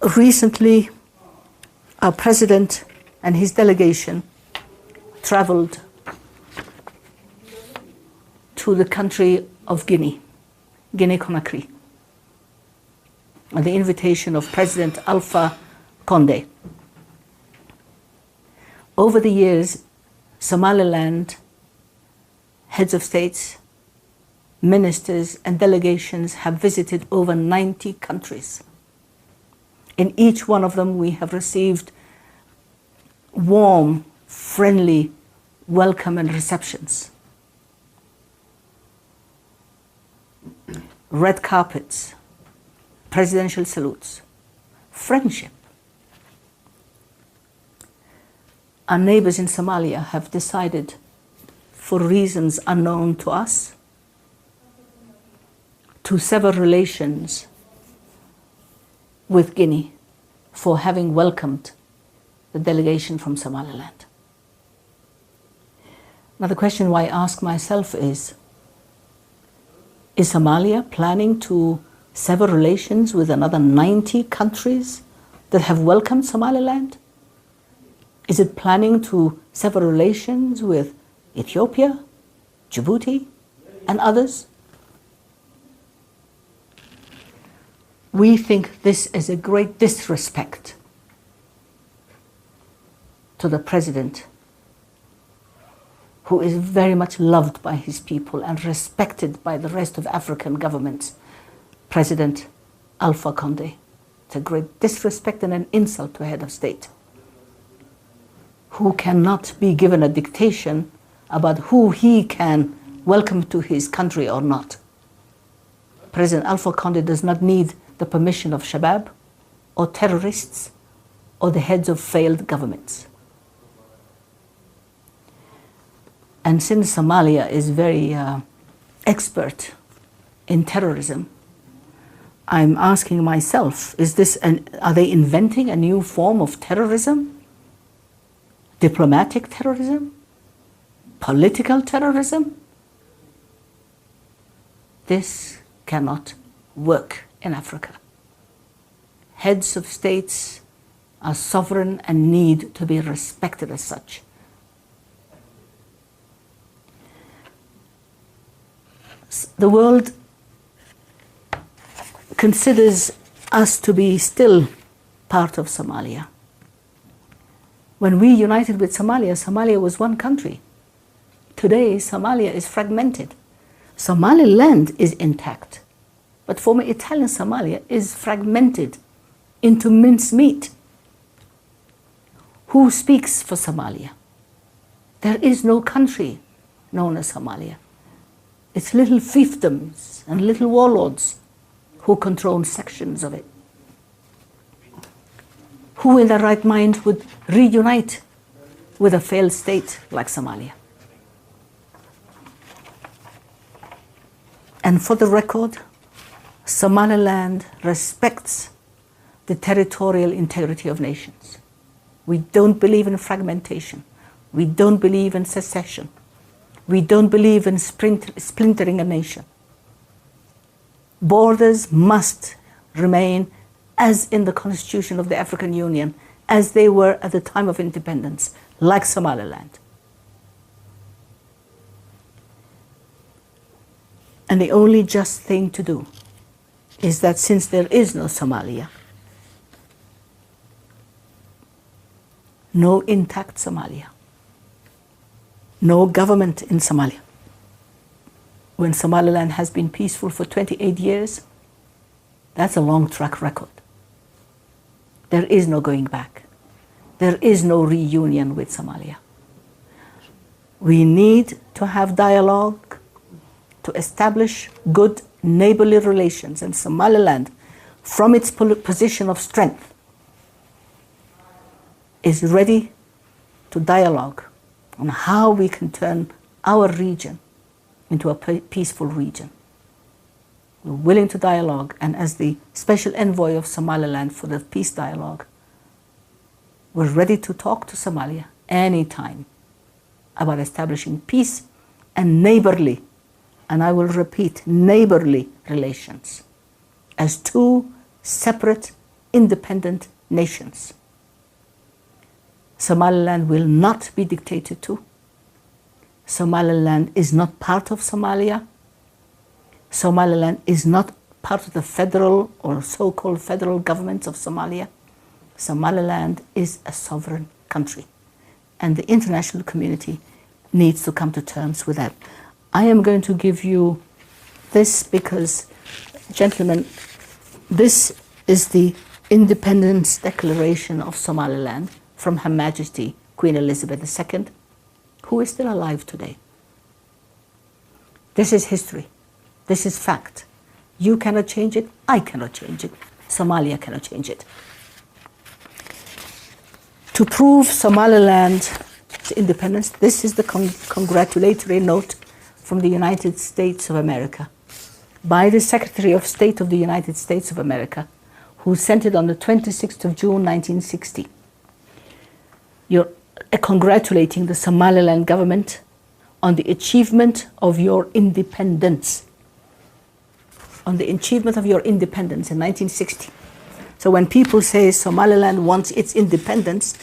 Recently, our president and his delegation traveled to the country of Guinea Conakry, on the invitation of President Alpha Condé. Over the years, Somaliland heads of states, ministers, and delegations have visited over 90 countries. In each one of them, we have received warm, friendly welcome and receptions. Red carpets, presidential salutes, friendship. Our neighbors in Somalia have decided, for reasons unknown to us, to sever relations with Guinea for having welcomed the delegation from Somaliland. Now the question I ask myself is Somalia planning to sever relations with another 90 countries that have welcomed Somaliland? Is it planning to sever relations with Ethiopia, Djibouti, and others? We think this is a great disrespect to the president, who is very much loved by his people and respected by the rest of African governments, President Alpha Condé. It's a great disrespect and an insult to a head of state who cannot be given a dictation about who he can welcome to his country or not. President Alpha Condé does not need the permission of Shabab or terrorists or the heads of failed governments. And since Somalia is very expert in terrorism, I'm asking myself, are they inventing a new form of terrorism? Diplomatic terrorism? Political terrorism? This cannot work in Africa. Heads of states are sovereign and need to be respected as such. The world considers us to be still part of Somalia. When we united with Somalia, Somalia was one country. Today, Somalia is fragmented. Somaliland is intact, but former Italian Somalia is fragmented into mincemeat. Who speaks for Somalia? There is no country known as Somalia. It's little fiefdoms and little warlords who control sections of it. Who in their right mind would reunite with a failed state like Somalia? And for the record, Somaliland respects the territorial integrity of nations. We don't believe in fragmentation. We don't believe in secession. We don't believe in splintering a nation. Borders must remain as in the Constitution of the African Union, as they were at the time of independence, like Somaliland. And the only just thing to do is that since there is no Somalia, no intact Somalia, no government in Somalia, when Somaliland has been peaceful for 28 years, that's a long track record. There is no going back. There is no reunion with Somalia. We need to have dialogue to establish good neighborly relations, and Somaliland, from its position of strength, is ready to dialogue on how we can turn our region into a peaceful region. We're willing to dialogue, and as the special envoy of Somaliland for the peace dialogue, we're ready to talk to Somalia anytime about establishing peace and neighborly, and I will repeat, neighborly relations as two separate, independent nations. Somaliland will not be dictated to. Somaliland is not part of Somalia. Somaliland is not part of the federal or so-called federal government of Somalia. Somaliland is a sovereign country, and the international community needs to come to terms with that. I am going to give you this because, gentlemen, this is the Independence Declaration of Somaliland from Her Majesty Queen Elizabeth II, who is still alive today. This is history. This is fact. You cannot change it. I cannot change it. Somalia cannot change it. To prove Somaliland's independence, this is the congratulatory note from the United States of America by the Secretary of State of the United States of America, who sent it on the 26th of June, 1960. You're congratulating the Somaliland government on the achievement of your independence. On the achievement of your independence in 1960. So when people say Somaliland wants its independence,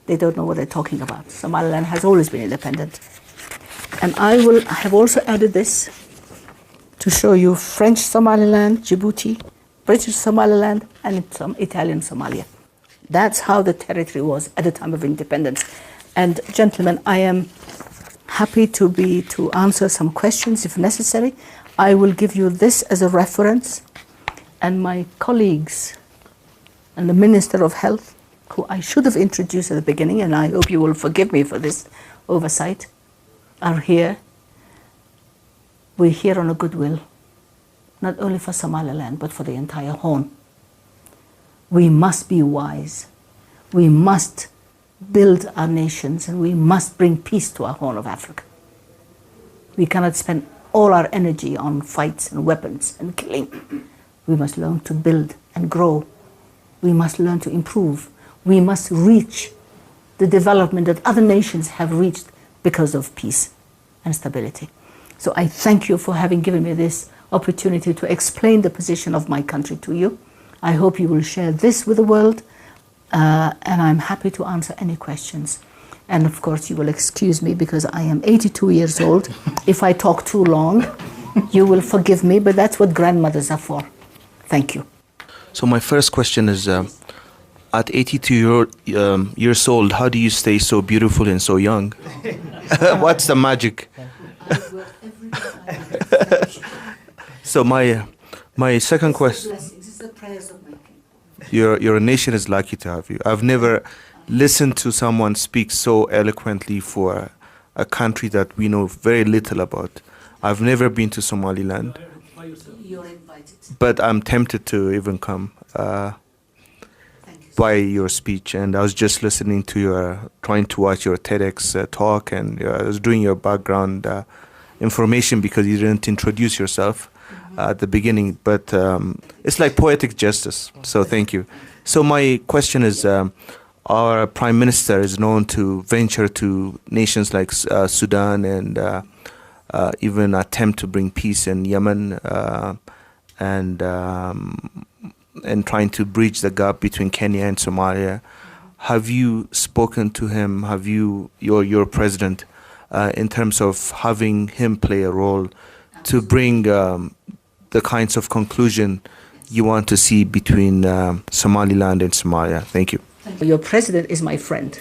they don't know what they're talking about. Somaliland has always been independent. And I have also added this to show you French Somaliland, Djibouti, British Somaliland, and Italian Somalia. That's how the territory was at the time of independence. And gentlemen, I am happy to answer some questions if necessary. I will give you this as a reference, and my colleagues and the Minister of Health, who I should have introduced at the beginning, and I hope you will forgive me for this oversight, are here. We're here on a goodwill, not only for Somaliland, but for the entire Horn. We must be wise. We must build our nations, and we must bring peace to our Horn of Africa. We cannot spend all our energy on fights and weapons and killing. We must learn to build and grow. We must learn to improve. We must reach the development that other nations have reached because of peace and stability. So I thank you for having given me this opportunity to explain the position of my country to you. I hope you will share this with the world, and I'm happy to answer any questions. And of course, you will excuse me because I am 82 years old. If I talk too long, you will forgive me, but that's what grandmothers are for. Thank you. So my first question is, at 82 years old, how do you stay so beautiful and so young? What's the magic? So my second question. Your nation is lucky to have you. I've never listened to someone speak so eloquently for a country that we know very little about. I've never been to Somaliland. You're invited. But I'm tempted to even come by your speech. And I was just listening to trying to watch your TEDx talk, and I was doing your background information because you didn't introduce yourself at the beginning. But it's like poetic justice. So thank you. So my question is, our Prime Minister is known to venture to nations like Sudan and even attempt to bring peace in Yemen and trying to bridge the gap between Kenya and Somalia. Have you spoken to him? Have you, your president, in terms of having him play a role to bring the kinds of conclusion you want to see between Somaliland and Somalia? Thank you. Your president is my friend.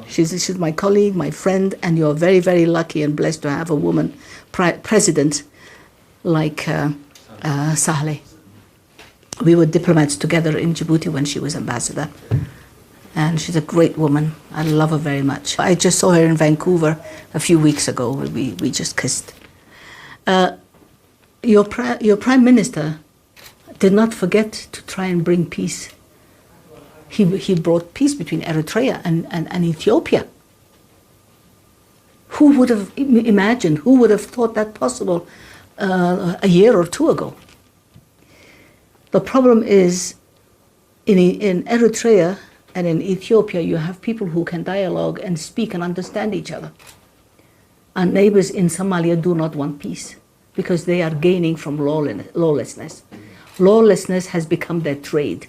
She's my colleague, my friend, and you're very, very lucky and blessed to have a woman president like Sahle. We were diplomats together in Djibouti when she was ambassador. And she's a great woman. I love her very much. I just saw her in Vancouver a few weeks ago. We just kissed. Your Prime Minister did not forget to try and bring peace. He brought peace between Eritrea and Ethiopia. Who would have imagined, who would have thought that possible a year or two ago? The problem is, in Eritrea and in Ethiopia, you have people who can dialogue and speak and understand each other. Our neighbors in Somalia do not want peace because they are gaining from lawlessness. Lawlessness has become their trade.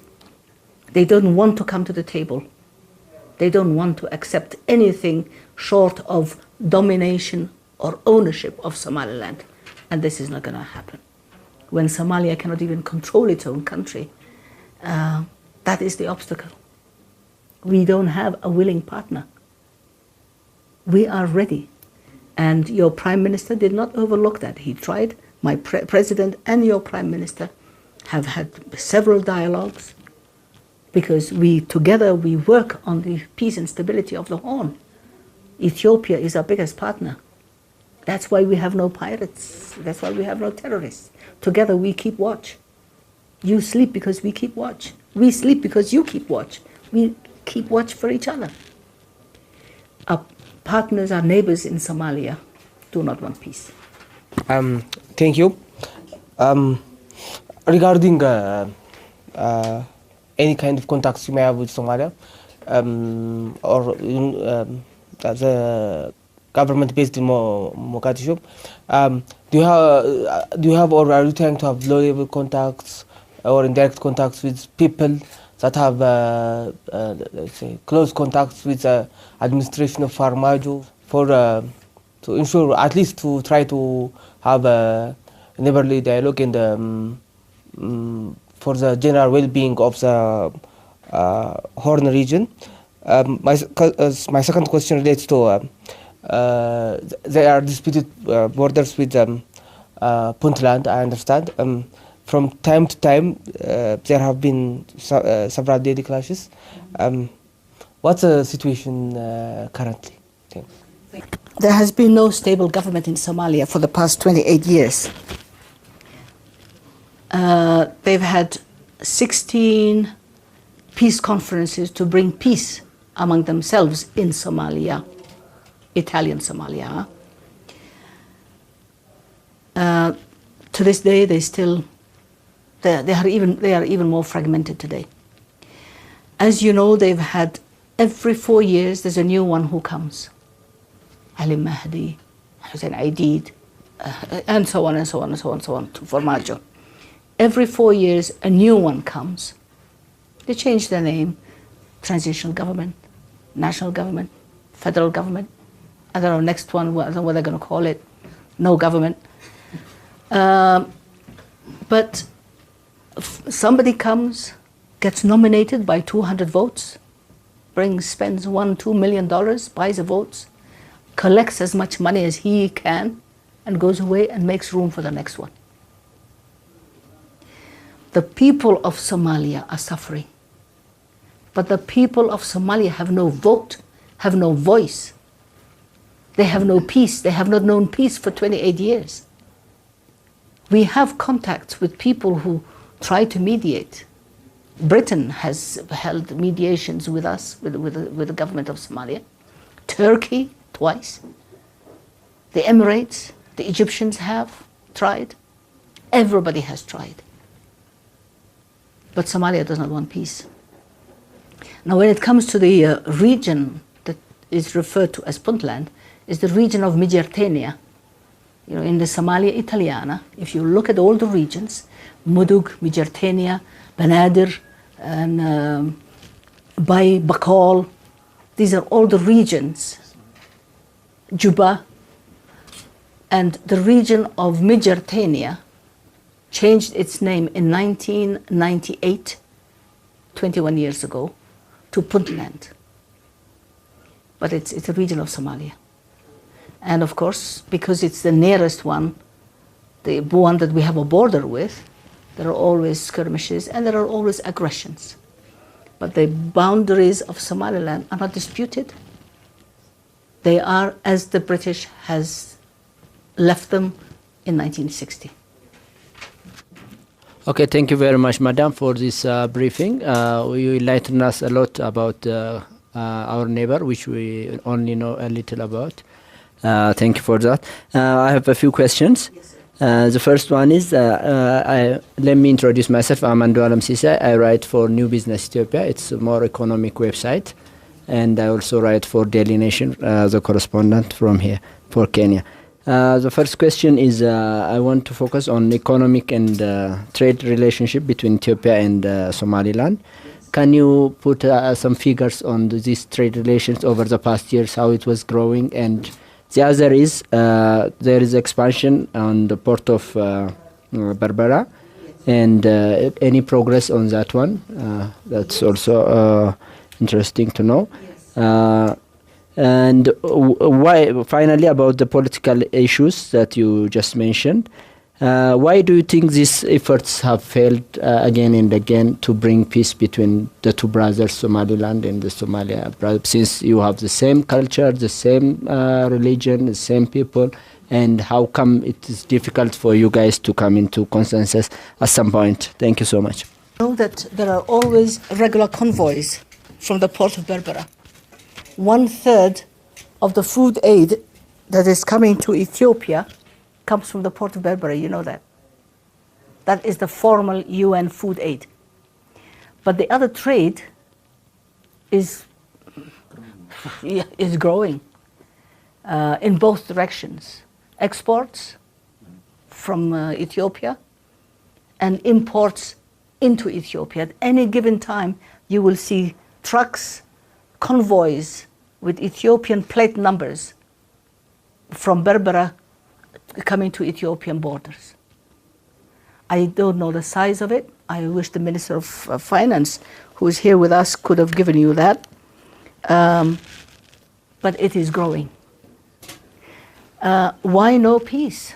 They don't want to come to the table. They don't want to accept anything short of domination or ownership of Somaliland. And this is not going to happen. When Somalia cannot even control its own country, that is the obstacle. We don't have a willing partner. We are ready. And your Prime Minister did not overlook that. He tried. My President and your Prime Minister have had several dialogues, because together we work on the peace and stability of the Horn. Ethiopia is our biggest partner. That's why we have no pirates. That's why we have no terrorists. Together we keep watch. You sleep because we keep watch. We sleep because you keep watch. We keep watch for each other. Our partners, our neighbors in Somalia do not want peace. Thank you. Regarding any kind of contacts you may have with Somalia, or the government based in Mogadishu, do you have or are you trying to have low-level contacts or indirect contacts with people that have, let's say, close contacts with the administration of Farmajo to ensure, at least to try to have a neighborly dialogue and for the general well-being of the Horn region? My second question relates to there are disputed borders with Puntland, I understand. From time to time, there have been several daily clashes. What's the situation currently? Thanks. There has been no stable government in Somalia for the past 28 years. They've had 16 peace conferences to bring peace among themselves in Somalia, Italian Somalia. To this day, they are even more fragmented today. As you know, they've had every 4 years there's a new one who comes. Ali Mahdi, Hussein Aidid, and so on and so on and so on and so on to Farmajo. Every 4 years a new one comes. They change their name: transitional government, national government, federal government. I don't know, next one, I don't know what they're going to call it. No government. But somebody comes, gets nominated by 200 votes, spends $1-2 million, buys the votes, collects as much money as he can, and goes away and makes room for the next one. The people of Somalia are suffering. But the people of Somalia have no vote, have no voice. They have no peace. They have not known peace for 28 years. We have contacts with people who try to mediate. Britain has held mediations with us, with the government of Somalia. Turkey, twice. The Emirates, the Egyptians have tried. Everybody has tried. But Somalia does not want peace. Now, when it comes to the region that is referred to as Puntland, is the region of Migertenia. You know, in the Somalia Italiana, if you look at all the regions, Mudug, Migertenia, Banaadir, and Bay, Bakal, these are all the regions. Juba, and the region of Migertenia changed its name in 1998, 21 years ago, to Puntland. But it's a region of Somalia. And of course, because it's the nearest one, the one that we have a border with, there are always skirmishes and there are always aggressions. But the boundaries of Somaliland are not disputed. They are as the British has left them in 1960. Okay, thank you very much, Madam, for this briefing. You enlightened us a lot about our neighbor, which we only know a little about. Thank you for that. I have a few questions. Yes, the first one is, let me introduce myself. I'm Andualam Sisa. I write for New Business Ethiopia. It's a more economic website. And I also write for Daily Nation, the correspondent from here for Kenya. The first question is, I want to focus on economic and trade relationship between Ethiopia and Somaliland. Can you put some figures on these trade relations over the past years, how it was growing? And the other is there is expansion on the port of Berbera, and any progress on that one? That's also interesting to know. And why? Finally, about the political issues that you just mentioned. Why do you think these efforts have failed again and again to bring peace between the two brothers, Somaliland and the Somalia, since you have the same culture, the same religion, the same people, and how come it is difficult for you guys to come into consensus at some point? Thank you so much. You know that there are always regular convoys from the port of Berbera. 1/3 of the food aid that is coming to Ethiopia comes from the port of Berbera, you know that. That is the formal UN food aid. But the other trade is growing in both directions. Exports from Ethiopia and imports into Ethiopia. At any given time, you will see trucks, convoys with Ethiopian plate numbers from Berbera coming to Ethiopian borders. I don't know the size of it. I wish the Minister of Finance, who is here with us, could have given you that. But it is growing. Why no peace?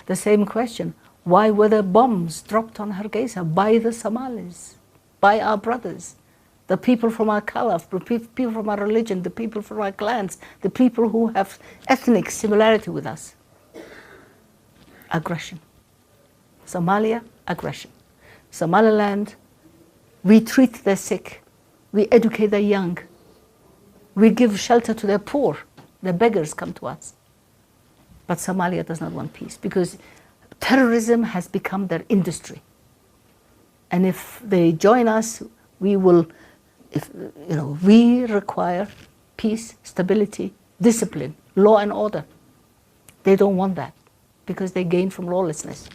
The same question. Why were there bombs dropped on Hargeisa by the Somalis, by our brothers, the people from our color, the people from our religion, the people from our clans, the people who have ethnic similarity with us? Aggression. Somalia, aggression. Somaliland, we treat the sick, we educate the young, we give shelter to the poor, the beggars come to us. But Somalia does not want peace because terrorism has become their industry. And if they join us, we will, we require peace, stability, discipline, law and order. They don't want that because they gain from lawlessness.